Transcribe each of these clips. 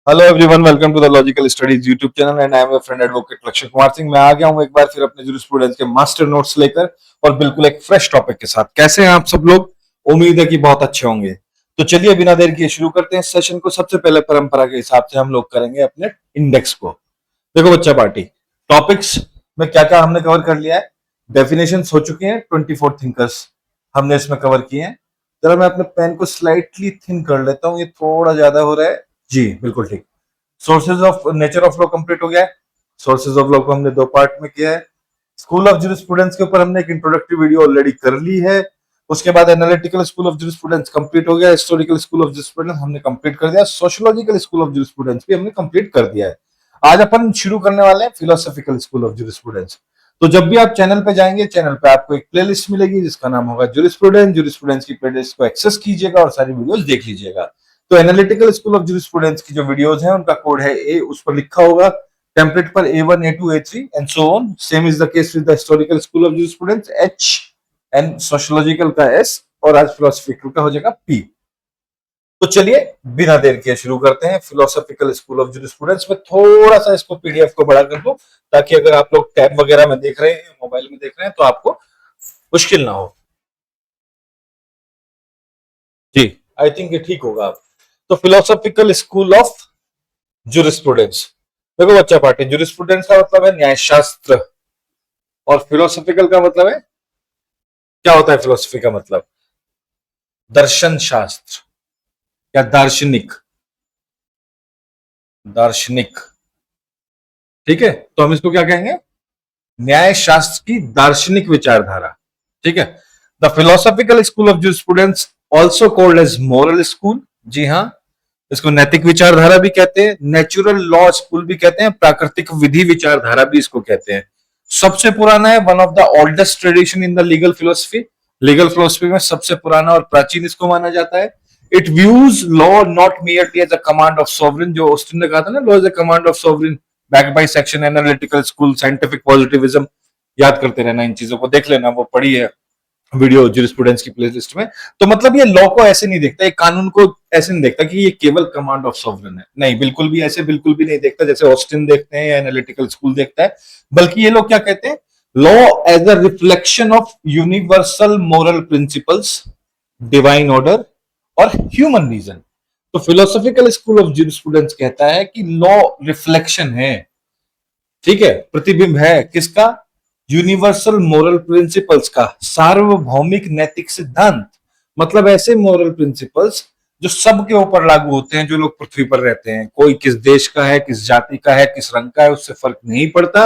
Hello everyone, welcome to the logical studies YouTube channel and I am your friend advocate Lakshya Kumar Singh. मैं आ गया हूं एक बार फिर अपने जूरिस्प्रूडेंस के मास्टर नोट्स लेकर और बिल्कुल एक फ्रेश टॉपिक के साथ। कैसे हैं आप सब लोग? उम्मीद है कि बहुत अच्छे होंगे। तो चलिए बिना देर किए शुरू करते हैं इस सेशन को। सबसे पहले परंपरा के हिसाब से हम लोग करेंगे अपने इंडेक्स को। देखो बच्चा पार्टी, टॉपिक्स में क्या क्या हमने कवर कर लिया है। डेफिनेशन हो चुके हैं, 24 थिंकर्स हमने इसमें कवर किए हैं। जरा मैं अपने पेन को स्लाइटली थिन कर लेता हूं, ये थोड़ा ज्यादा हो रहा है। जी बिल्कुल ठीक। Sources of nature of law complete हो गया है। सोर्सेज ऑफ लॉ को हमने दो पार्ट में किया है। स्कूल ऑफ ज्यूरिस्प्रूडेंस के ऊपर हमने एक इंट्रोडक्टिव वीडियो ऑलरेडी कर ली है। उसके बाद analytical school of jurisprudence complete हो गया। हिस्टोरिकल स्कूल ऑफ ज्यूरिस्प्रूडेंस हमने कंप्लीट कर दिया। सोशियोलॉजिकल स्कूल ऑफ ज्यूरिस्प्रूडेंस भी हमने कंप्लीट कर दिया है। आज अपन शुरू करने वाले हैं फिलोसॉफिकल स्कूल ऑफ ज्यूरिस्प्रूडेंस। तो जब भी आप चैनल पे जाएंगे, चैनल पे आपको एक प्लेलिस्ट मिलेगी जिसका नाम होगा ज्यूरिस्प्रूडेंस। ज्यूरिस्प्रूडेंस की प्लेलिस्ट को एक्सेस कीजिएगा और सारी वीडियोस देख लीजिएगा। तो एनालिटिकल स्कूल ऑफ ज्यूरिस्प्रूडेंस की जो वीडियोस हैं उनका कोड है ए, उस पर लिखा होगा टेम्पलेट पर A1 A2 A3 and so on. Same is the case with the historical school of jurisprudence H and sociological का S और आज फिलोसॉफिकल का हो जाएगा P। तो चलिए बिना देर किए शुरू करते हैं। फिलोसॉफिकल स्कूल ऑफ ज्यूरिस्प्रूडेंस में थोड़ा सा इसको पीडीएफ को बड़ा कर दो ताकि अगर आप लोग टैब वगैरह में देख रहे हैं, मोबाइल में देख रहे हैं तो आपको मुश्किल ना हो। जी आई थिंक ये ठीक होगा। आप तो फिलोसॉफिकल स्कूल ऑफ ज्यूरिस्प्रूडेंस, देखो बच्चा पार्टी, ज्यूरिस्प्रूडेंस का मतलब है न्यायशास्त्र और फिलोसॉफिकल का मतलब है, क्या होता है फिलोसफी का मतलब? दर्शन शास्त्र या दार्शनिक। दार्शनिक, ठीक है। तो हम इसको क्या कहेंगे? न्याय शास्त्र की दार्शनिक विचारधारा, ठीक है। The philosophical school of jurisprudence also called as moral school. जी हाँ, इसको नैतिक विचारधारा भी कहते हैं, नेचुरल लॉ स्कूल भी कहते हैं, प्राकृतिक विधि विचारधारा भी इसको कहते हैं। सबसे पुराना है, one of the oldest tradition in the legal philosophy. Legal philosophy में सबसे पुराना और प्राचीन इसको माना जाता है। It views law not merely as a command of sovereign, जो ऑस्टिन ने कहा था ना, law is a command of sovereign, backed by section, analytical school, scientific positivism. याद करते रहना, इन चीजों को देख लेना, वो पढ़ी है वीडियो ज्यूरिस्प्रूडेंस की प्लेलिस्ट में। तो मतलब ये लॉ को ऐसे नहीं देखता, एक कानून को ऐसे नहीं देखता कि ये केवल कमांड ऑफ सॉवरेन है, नहीं, बिल्कुल भी ऐसे बिल्कुल भी नहीं देखता जैसे ऑस्टिन देखते हैं या एनालिटिकल स्कूल देखता है। बल्कि ये लोग क्या कहते हैं? Law as a reflection of universal moral principles, divine order और ह्यूमन रीजन। तो फिलोसॉफिकल स्कूल ऑफ ज्यूरिस्प्रूडेंस कहता है कि लॉ रिफ्लेक्शन है, ठीक है, प्रतिबिंब है किसका? यूनिवर्सल मोरल प्रिंसिपल्स का, सार्वभौमिक नैतिक सिद्धांत। मतलब ऐसे मोरल प्रिंसिपल्स जो सबके ऊपर लागू होते हैं, जो लोग पृथ्वी पर रहते हैं, कोई किस देश का है, किस जाति का है, किस रंग का है, उससे फर्क नहीं पड़ता।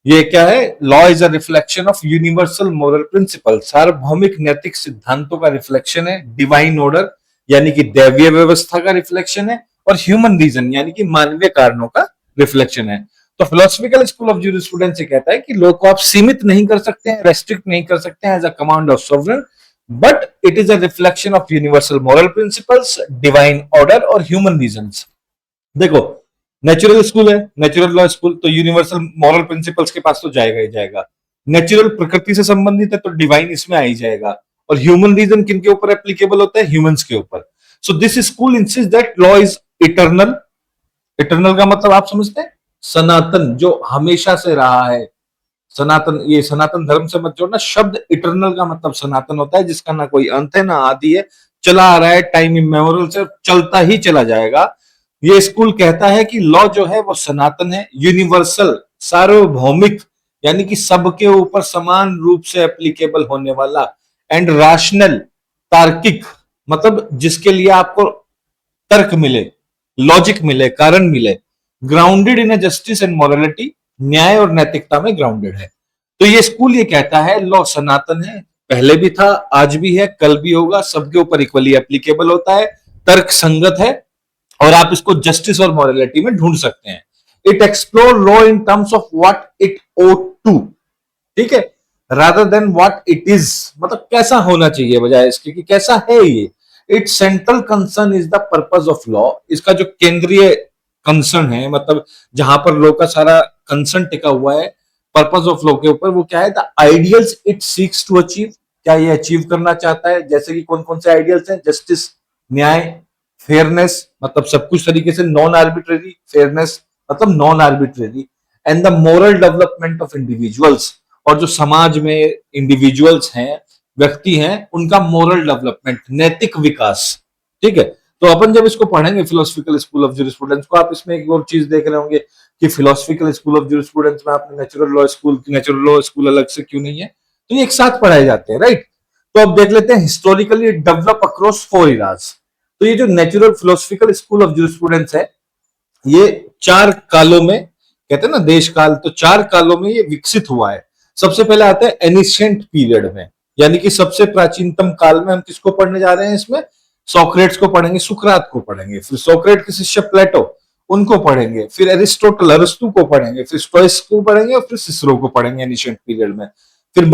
ये क्या है? Law is a reflection of universal moral principle, सार्वभौमिक नैतिक सिद्धांतों का रिफ्लेक्शन है। डिवाइन ऑर्डर यानी कि दैवीय व्यवस्था का रिफ्लेक्शन है, और ह्यूमन रीजन यानी कि मानवीय कारणों का रिफ्लेक्शन है। तो फिलोसफिकल स्कूल ऑफ ज्यूरिस्प्रूडेंस ये कहता है कि लॉ को आप सीमित नहीं कर सकते हैं, रेस्ट्रिक्ट नहीं कर सकते हैं as a command of sovereign, but it is a reflection of universal moral principles, divine order और ह्यूमन रीजंस। देखो, नेचुरल स्कूल है, नेचुरल लॉ स्कूल, तो यूनिवर्सल मॉरल प्रिंसिपल्स के पास तो जाएगा ही जाएगा। नेचुरल प्रकृति से संबंधित है तो डिवाइन इसमें आ ही जाएगा। और ह्यूमन रीजन किन के ऊपर एप्लीकेबल होता है? ह्यूमंस के ऊपर। So this school insist that law is eternal. Eternal का मतलब आप समझते हैं? सनातन, जो हमेशा से रहा है। सनातन, ये सनातन धर्म से मत जोड़ना, शब्द इटर्नल का मतलब सनातन होता है, जिसका ना कोई अंत है ना आदि है, चला आ रहा है टाइम इमेमोरियल से, चलता ही चला जाएगा। ये स्कूल कहता है कि लॉ जो है वो सनातन है, यूनिवर्सल, सार्वभौमिक यानी कि सबके ऊपर समान रूप से एप्लीकेबल होने वाला, एंड राशनल, तार्किक, मतलब जिसके लिए आपको तर्क मिले, लॉजिक मिले, कारण मिले, grounded in justice and morality, न्याय और नैतिकता में ग्राउंडेड है। तो ये स्कूल ये कहता है लॉ सनातन है, पहले भी था, आज भी है, कल भी होगा, सबके ऊपर इक्वली एप्लीकेबल होता है, तर्क संगत है, और आप इसको जस्टिस और मोरालिटी में ढूंढ सकते हैं। It explore law in terms of what it ought to, ठीक है, rather than what it is, मतलब कैसा होना चाहिए बजाय इसके कि कैसा है ये। It's central concern is the purpose of law. इसका जो केंद्रीय कंसर्न है, मतलब जहां पर लॉ का सारा कंसर्न टिका हुआ है पर्पस ऑफ लॉ के ऊपर, वो क्या है? The ideals it seeks to achieve, क्या ये अचीव करना चाहता है? जैसे कि कौन कौन से आइडियल्स हैं? जस्टिस, न्याय, फेयरनेस मतलब सब कुछ तरीके से नॉन आर्बिट्रेरी, फेयरनेस मतलब non arbitrary, and the moral development of individuals, और जो समाज में इंडिविजुअल्स हैं, व्यक्ति हैं, उनका मोरल डेवलपमेंट, नैतिक विकास। ठीक है, तो अपन जब इसको पढ़ेंगे फिलोसफिकल स्कूल ऑफ जूरिस्प्रूडेंस को, आप इसमें एक और चीज देख रहे होंगे कि फिलोसफिकल स्कूल ऑफ जूरिस्प्रूडेंस में आपने नेचुरल लॉ स्कूल अलग से क्यों नहीं है, तो ये एक साथ पढ़ाए जाते हैं, राइट। तो अब देख लेते हैं हिस्टोरिकली डेवलप अक्रॉस 4 इराज। तो ये जो natural philosophical school of jurisprudence है, ये 4 कालों में, कहते हैं ना देश काल, तो 4 कालों में ये विकसित हुआ है। सबसे पहले आता है एनिशियंट पीरियड में, यानी कि सबसे प्राचीनतम काल में। हम किसको पढ़ने जा रहे हैं इसमें? सोक्रेट्स को पढ़ेंगे, सुकरात को पढ़ेंगे, फिर सोक्रेट के शिष्य प्लेटो, उनको पढ़ेंगे, फिर एरिस्टोटल अरस्तु को पढ़ेंगे, फिर स्टोइक्स को पढ़ेंगे, और फिर सिसरो को पढ़ेंगे एनिशियंट पीरियड में। फिर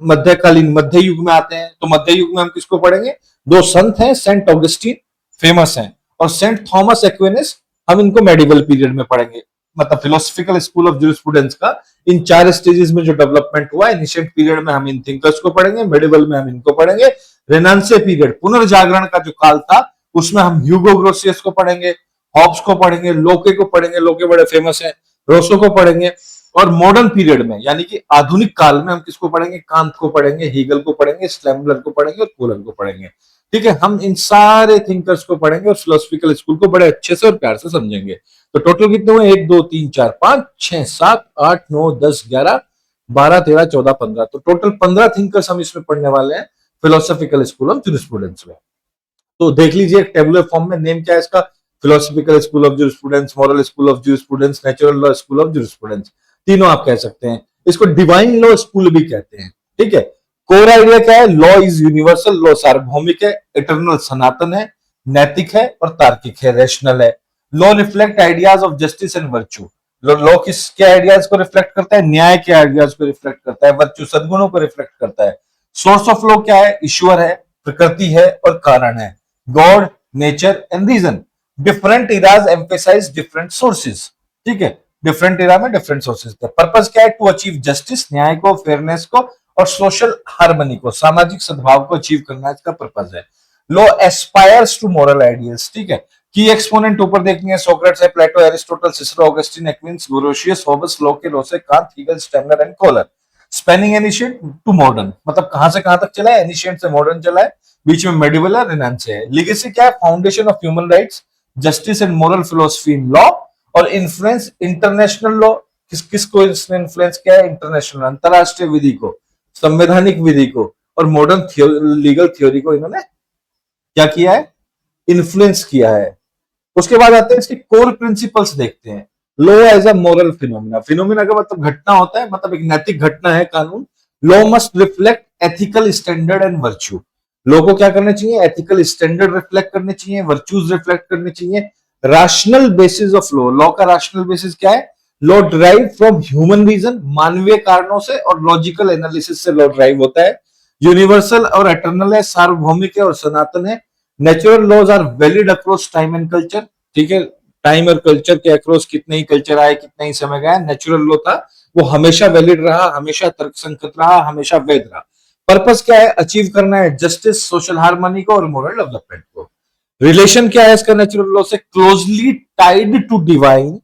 मध्यकालीन मध्य युग में आते हैं, तो मध्य युग में हम किसको पढ़ेंगे? 2 संत हैं, सेंट ऑगस्टीन फेमस हैं, और सेंट थॉमस एक्विनस, हम इनको मेडिवल पीरियड में पढ़ेंगे। मतलब फिलोसफिकल स्कूल ऑफ जूरिस्प्रूडेंस का इन 4 स्टेजेस में जो डेवलपमेंट हुआ है, इनिशिएट पीरियड में हम इन थिंकर्स को पढ़ेंगे, मेडिवल में हम इनको पढ़ेंगे, रेनांसे पीरियड पुनर्जागरण का जो काल था, उसमें हम ह्यूगो ग्रोसियस को पढ़ेंगे, हॉब्स को पढ़ेंगे, लोके को पढ़ेंगे, लोके बड़े फेमस हैं, रोसो को पढ़ेंगे, और मॉडर्न पीरियड में यानी कि आधुनिक काल में हम किसको पढ़ेंगे? कांत को पढ़ेंगे, हीगल को पढ़ेंगे, स्लैमलर को पढ़ेंगे, और कोलन को पढ़ेंगे। ठीक है, हम इन सारे थिंकर्स को पढ़ेंगे और फिलोसफिकल स्कूल को बड़े अच्छे से और प्यार से समझेंगे। तो टोटल कितने हुए? 1 2 3 4 5 6 7 8 9 10 11 12 13 14 15, तो टोटल 15 थिंकर्स हम इसमें पढ़ने वाले हैं फिलोसफिकल स्कूल ऑफ जूरिस्प्रूडेंस में। तो देख लीजिए टेबुलर फॉर्म में, नेम क्या है इसका? Philosophical school of jurisprudence, moral school of jurisprudence, natural law school of jurisprudence, तीनों आप कह सकते हैं। इसको डिवाइन लॉ स्कूल भी कहते हैं। ठीक है, कोर आइडिया क्या है? लॉ इज यूनिवर्सल, लॉ सार्वभौमिक है, इटर्नल सनातन है, नैतिक है और तार्किक है, रैशनल है। Law reflect ideas of justice and virtue, law किसके आइडियाज को रिफ्लेक्ट करता है? न्याय के आइडियाज को रिफ्लेक्ट करता है, वर्च्यू सद्गुणों को रिफ्लेक्ट करता है। सोर्स ऑफ लॉ क्या है? ईश्वर है, प्रकृति है और कारण है, God, nature and reason. Different eras emphasise different sources. ठीक है, डिफरेंट इरा में डिफरेंट सोर्सेज थे। पर्पस क्या है? टू अचीव जस्टिस, न्याय को, फेयरनेस को, और सोशल हार्मनी को, सामाजिक सद्भाव को अचीव करना इसका पर्पस है। Law aspires to moral ideals. ठीक है, की एक्सपोनेंट ऊपर देखेंगे, सोक्रेट्स है, Plato, Aristotle, Cicero, Augustine, Aquinas, Grotius, Hobbes, Locke, Rousseau, Kant, Hegel, Steiner and Kohler. Spanning ancient to modern, मतलब कहां से कहां तक चला है? एनिशिएंट से मॉडर्न चला है, बीच में मेडिवल है, रेनेसांस है। लीगेसी क्या है? Foundation of human rights, justice and moral philosophy in law, और इन्फ्लुएंस इंटरनेशनल लॉ। किसको इसने इन्फ्लुएंस किया है? इंटरनेशनल, अंतरराष्ट्रीय विधि को, संवैधानिक विधि को, और मॉडर्न लीगल थ्योरी को इन्होंने क्या किया है? इन्फ्लुएंस किया है। उसके बाद आते हैं इसके कोर प्रिंसिपल्स देखते हैं। Law as a moral phenomena, phenomena का मतलब घटना होता है, मतलब एक नैतिक घटना है कानून। Law must reflect ethical standard and virtue, law को क्या करना चाहिए? एथिकल स्टैंडर्ड रिफ्लेक्ट करने चाहिए, वर्च्यूज रिफ्लेक्ट करने चाहिए। Rational basis of law, law का राशनल बेसिस क्या है? Law derive from human reason, मानवीय कारणों से, और लॉजिकल एनालिसिस से लॉ ड्राइव होता है। यूनिवर्सल और एटर्नल है, सार्वभौमिक है और सनातन है। Natural laws are valid across time and culture. ठीक है, टाइम और कल्चर के अक्रॉस कितने ही कल्चर आए, कितने ही समय गया, नेचुरल लॉ था वो हमेशा वैलिड रहा, हमेशा तर्कसंगत रहा, हमेशा वैध रहा। पर्पस क्या है? अचीव करना है जस्टिस, सोशल हार्मनी को और मोरल डेवलपमेंट को। रिलेशन क्या है इसका नेचुरल लॉ से? Closely tied to divine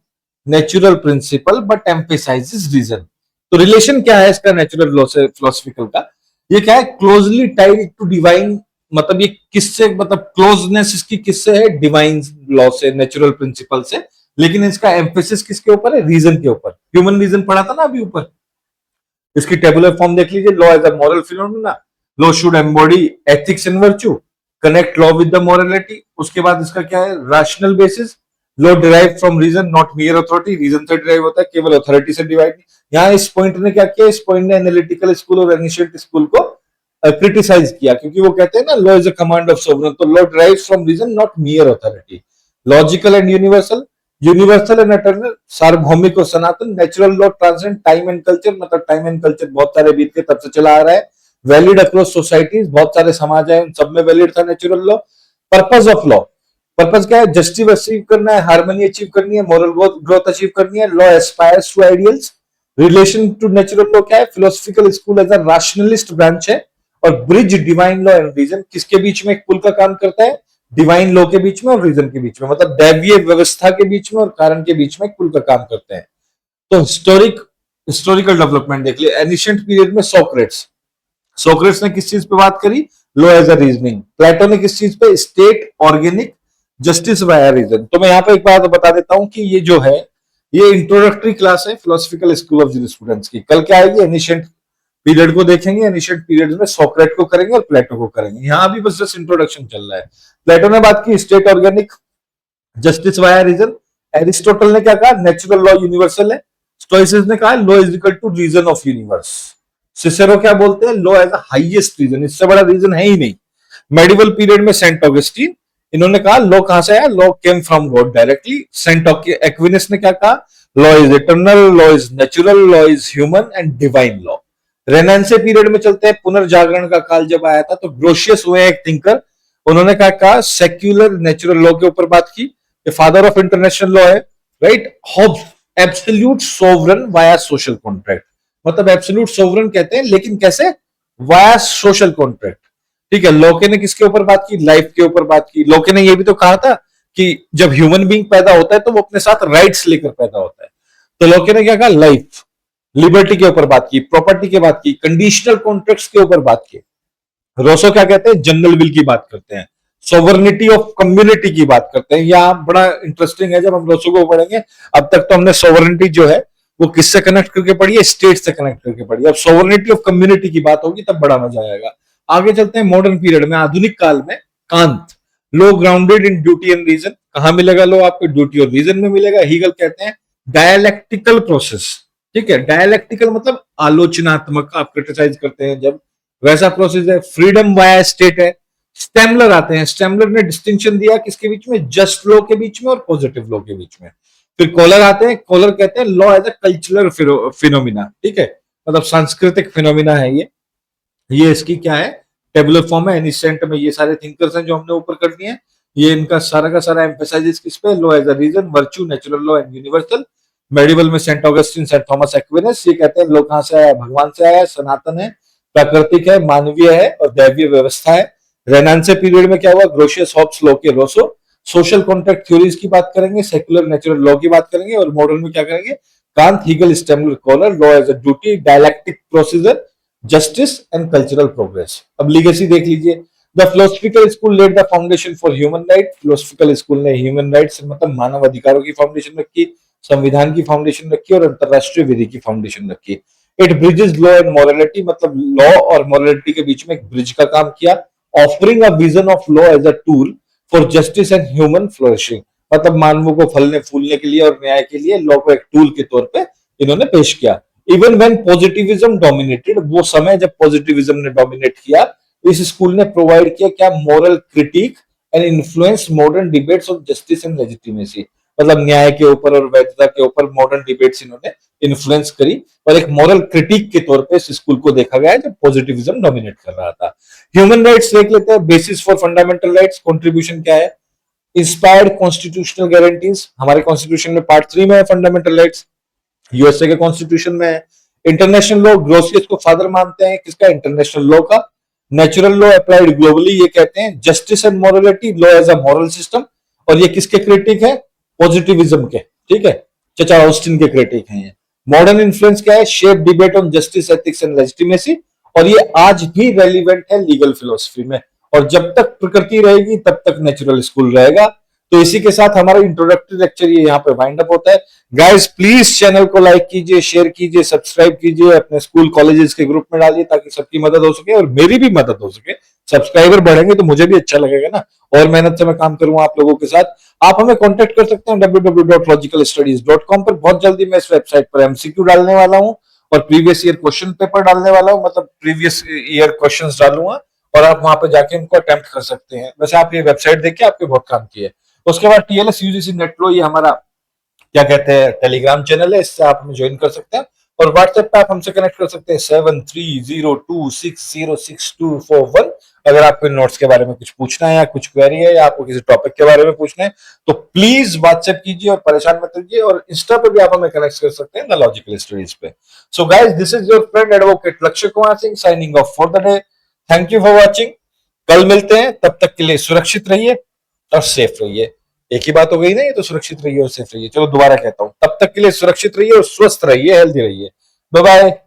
natural principle but emphasises reason. तो रिलेशन क्या है इसका नेचुरल लॉ से फिलोसफिकल का? ये क्या है? क्लोजली टाइड टू डिवाइन, मतलब ये किससे, मतलब क्लोजनेस इसकी किससे है? डिवाइन लॉ से, नेचुरल प्रिंसिपल से। लेकिन इसका एम्फेसिस किसके ऊपर है? रीजन के ऊपर। ह्यूमन रीजन पढ़ा था ना अभी ऊपर, इसकी टेबुलर फॉर्म देख लीजिए। Law as a moral phenomena, law should embody ethics and virtue, connect law with the morality. उसके बाद इसका क्या है? Rational basis, law derive from reason not mere authority, reason से डिराइव होता है, केवल अथॉरिटी से डिवाइड नहीं। यहाँ इस पॉइंट ने क्या किया? इस पॉइंट ने एनालिटिकल स्कूल और एनिशिएंट स्कूल को क्रिटिसाइज किया, क्योंकि वो कहते हैं ना law is a command of sovereign, तो law derive from reason not mere authority. Logical and universal, universal and eternal, सार्वभौमिक और सनातन। Natural law transcend time and culture, मतलब टाइम एंड कल्चर बहुत सारे बीत के तब से चला आ रहा है। वैलिड अक्रॉस सोसाइटीज, बहुत सारे समाज है, उन सब में वैलिड था natural law. Purpose of law, purpose क्या है? जस्टिस अचीव करना है, हार्मनी अचीव करनी है, मोरल ग्रोथ अचीव करनी है। Law aspires to ideals. Relation to natural law क्या है? Philosophical school as a rationalist branch है, और bridge divine law and reason, किसके बीच में एक पुल का काम करता है? डिवाइन लॉ के बीच में और रीजन के बीच में, मतलब दैवीय व्यवस्था के बीच में और कारण के बीच में कुल का काम करते हैं। तो हिस्टोरिकल डेवलपमेंट देख लिया। एनिशियंट पीरियड में सोक्रेट्स ने किस चीज पे बात करी? Law as a reasoning. Plato ने किस चीज पे? State, organic, justice via reason. तो मैं यहाँ पे एक बात बता देता हूं कि ये जो है, ये इंट्रोडक्टरी क्लास है फिलोसफिकल स्कूल ऑफ स्टूडेंट्स की। कल क्या आएगी? एनिशियंट पीरियड को देखेंगे। एनिशियंट पीरियड में सोक्रेट को करेंगे और प्लेटो को करेंगे। यहाँ भी बस जस्ट इंट्रोडक्शन चल रहा है। प्लेटो ने बात की state, organic, justice via reason. Aristotle ने क्या कहा? नेचुरल लॉ यूनिवर्सल है। स्टोइसिस ने कहा law is equal to reason of universe. Cicero क्या बोलते हैं? Law as a highest reason, इससे बड़ा रीजन है ही नहीं। मेडिवल पीरियड में सेंट ऑगस्टीन, इन्होंने कहा लॉ कहां से आया? Law came from God directly. Saint Aquinas ने क्या कहा? Law is eternal, law is natural, law is human and divine law. Renaissance period में चलते हैं। पुनर्जागरण का काल जब आया था तो ग्रोशियस हुए एक थिंकर, उन्होंने क्या कहा? सेक्युलर नेचुरल लॉ के ऊपर बात की। फादर ऑफ इंटरनेशनल लॉ है, right? Hobbes, absolute sovereign via social contract, मतलब एब्सोल्यूट सोवरन कहते हैं, लेकिन कैसे? Via social contract. ठीक है। लोके ने किसके ऊपर बात की? लाइफ के ऊपर बात की। लोके ने यह भी तो कहा था कि जब ह्यूमन बीइंग पैदा होता है तो वो अपने साथ राइट्स लेकर पैदा होता है। तो लोके ने क्या कहा? लाइफ, लिबर्टी के ऊपर बात की, प्रॉपर्टी की बात की, कंडीशनल कॉन्ट्रैक्ट्स के ऊपर बात की। रोसो क्या कहते हैं? जनरल विल की बात करते हैं, सोवर्निटी ऑफ कम्युनिटी की बात करते हैं। यह बड़ा इंटरेस्टिंग है जब हम रोसो को पढ़ेंगे। अब तक तो हमने सोवर्निटी जो है वो किससे कनेक्ट करके पढ़ी है? स्टेट से कनेक्ट करके पढ़ी है। अब सोवर्निटी ऑफ कम्युनिटी की बात होगी तब बड़ा मजा आएगा। आगे चलते हैं मॉडर्न पीरियड में, आधुनिक काल में। Kant, law grounded in duty and reason. कहां मिलेगा लो? आपको ड्यूटी और रीजन में मिलेगा। हीगल कहते हैं डायलैक्टिकल प्रोसेस। ठीक है। डायलैक्टिकल मतलब आलोचनात्मक, आप क्रिटिसाइज करते हैं जब, वैसा प्रोसेस है। फ्रीडम वाया स्टेट है। स्टेमलर आते हैं। स्टेमलर ने डिस्टिंक्शन दिया किसके बीच में? जस्ट लॉ के बीच में और पॉजिटिव लॉ के बीच में। फिर कॉलर आते हैं। कॉलर कहते हैं law as a cultural phenomena. ठीक है, मतलब सांस्कृतिक फिनोमिना है ये इसकी क्या है? टेबुलर फॉर्म है। एनिसेंट में ये सारे थिंकर्स हैं जो हमने ऊपर कर दिए हैं। ये इनका सारा का सारा एम्फेसाइज किस पे? Law as a reason, virtue, natural law and universal. Medieval में Saint Augustine, Saint Thomas Aquinas, ये कहते हैं लोग कहां से आया? भगवान से आया, सनातन है, प्राकृतिक है, मानवीय है और दैवीय व्यवस्था है। रेनेसांस पीरियड में क्या हुआ? ग्रोशियस, हॉब्स, लोके, रोसो। सोशल कॉन्ट्रैक्ट थ्योरीज की बात करेंगे, सेक्युलर नेचुरल लॉ की बात करेंगे, और मॉडर्न में क्या करेंगे? Kant, Hegel, Stammler, Kohler, law as a duty, dialectic procedure, justice and cultural progress. अब लीगेसी देख लीजिए। The philosophical school laid the foundation for human right. Philosophical school ने ह्यूमन राइट्स मतलब मानव अधिकारों की फाउंडेशन रखी, संविधान की फाउंडेशन रखी और अंतरराष्ट्रीय विधि की फाउंडेशन रखी। It bridges law and morality, मतलब लॉ और मॉरलिटी के बीच में एक ब्रिज का काम किया। Offering a vision of law as a tool for justice and human flourishing, मतलब मानवों को फलने फूलने के लिए और न्याय के लिए लॉ को एक टूल के तौर पे इन्होंने पेश किया। इवन व्हेन पॉजिटिविज्म डोमिनेटेड, वो समय जब पॉजिटिविज्म ने डोमिनेट किया, इस स्कूल ने प्रोवाइड किया क्या? Moral critic and influence modern debates on justice and legitimacy, मतलब न्याय के ऊपर और वैधता के ऊपर मॉडर्न डिबेट्स इन्होंने इन्फ्लुएंस करी। और एक मॉरल क्रिटिक के तौर पे इस स्कूल को देखा गया है जब पॉजिटिविज्म डोमिनेट कर रहा था। ह्यूमन राइट्स देख लेते हैं। Basis for fundamental rights, contribution क्या है? इंस्पायर्ड कॉन्स्टिट्यूशनल गारंटीज, हमारे कॉन्स्टिट्यूशन में पार्ट 3 में है फंडामेंटल राइट्स, यूएसए के कॉन्स्टिट्यूशन में है। इंटरनेशनल लॉ, ग्रोसियस को फादर मानते हैं किसका? इंटरनेशनल लॉ का। नेचुरल लॉ अप्लाइड ग्लोबली, ये कहते हैं justice and morality, law as a moral system, और ये किसके क्रिटिक है? पॉजिटिविज्म के। ठीक है, चचा ऑस्टिन के क्रिटिक हैं ये। मॉडर्न इन्फ्लुएंस क्या है? Shape debate on justice, ethics and legitimacy, और ये आज भी रेलिवेंट है लीगल फिलोसफी में। और जब तक प्रकृति रहेगी तब तक नेचुरल स्कूल रहेगा। तो इसी के साथ हमारा इंट्रोडक्टरी लेक्चर ये यहाँ पे वाइंड अप होता है। गाइस प्लीज चैनल को लाइक कीजिए, शेयर कीजिए, सब्सक्राइब कीजिए, अपने स्कूल कॉलेजेस के ग्रुप में डालिए ताकि सबकी मदद हो सके और मेरी भी मदद हो सके। सब्सक्राइबर बढ़ेंगे तो मुझे भी अच्छा लगेगा ना, और मेहनत से मैं काम करूंगा आप लोगों के साथ। आप हमें कांटेक्ट कर सकते हैं www.logicalstudies.com पर। बहुत जल्दी मैं इस वेबसाइट पर एमसीक्यू डालने वाला हूं और प्रीवियस ईयर क्वेश्चन पेपर डालने वाला हूं, मतलब प्रीवियस ईयर क्वेश्चंस डालूंगा और आप वहां पर जाके उनको अटेम्प्ट कर सकते हैं। वैसे आप ये वेबसाइट देखिए, आपके बहुत काम की है। उसके बाद टीएलएस यूजीसी नेटलो, ये हमारा क्या कहते हैं टेलीग्राम चैनल है, इससे आप हमें ज्वाइन कर सकते हैं। और व्हाट्सएप पे आप हमसे कनेक्ट कर सकते हैं 7302606241। अगर आपको नोट्स के बारे में कुछ पूछना है या कुछ क्वेरी है या आपको किसी टॉपिक के बारे में पूछना है तो प्लीज व्हाट्सएप कीजिए और परेशान मत कीजिए। और इंस्टा पे भी आप हमें कनेक्ट कर सकते हैं द लॉजिकल स्टडीज पे। So guys, this is your friend advocate Lakshya Kumar Singh signing off for the day. Thank you for watching. कल मिलते हैं, तब तक के लिए सुरक्षित रहिए। और सेफ रहिए। एक ही बात हो गई ना, ये तो सुरक्षित रहिए और सेफ रहिए। चलो दोबारा कहता हूं, तब तक के लिए सुरक्षित रहिए और स्वस्थ रहिए, हेल्दी रहिए। Bye bye.